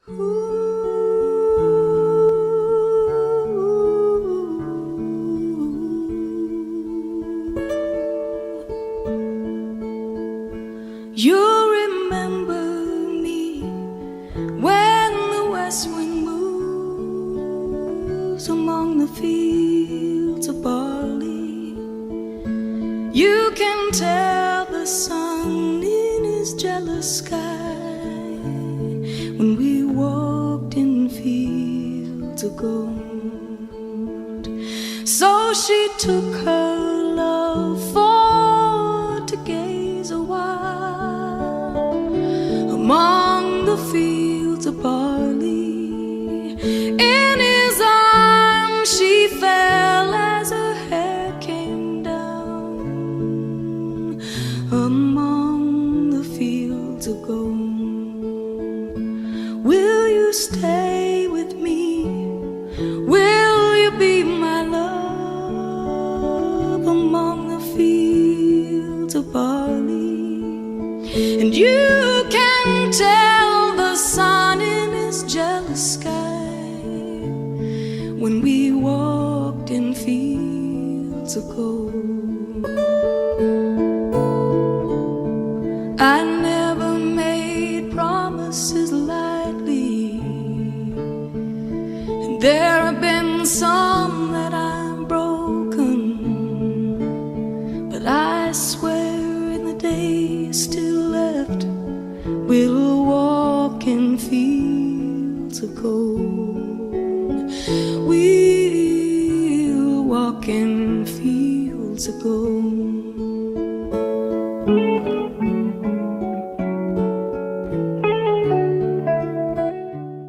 You remember me when the west wind moves among the fields of barley. You can tell the sun in his jealous sky when we walked in fields of gold. So she took her love for to gaze a while among the fields of barley. In his arms she fell as her hair came down among the fields of gold. Will you stay with me? Will you be my love among the fields of barley? And you can tell the sun in his jealous sky when we walked in fields of gold. I never made promises lightly, and there have been some that I've broken, but I swear in the days still left we'll walk in fields of gold. We'll walk in fields of gold.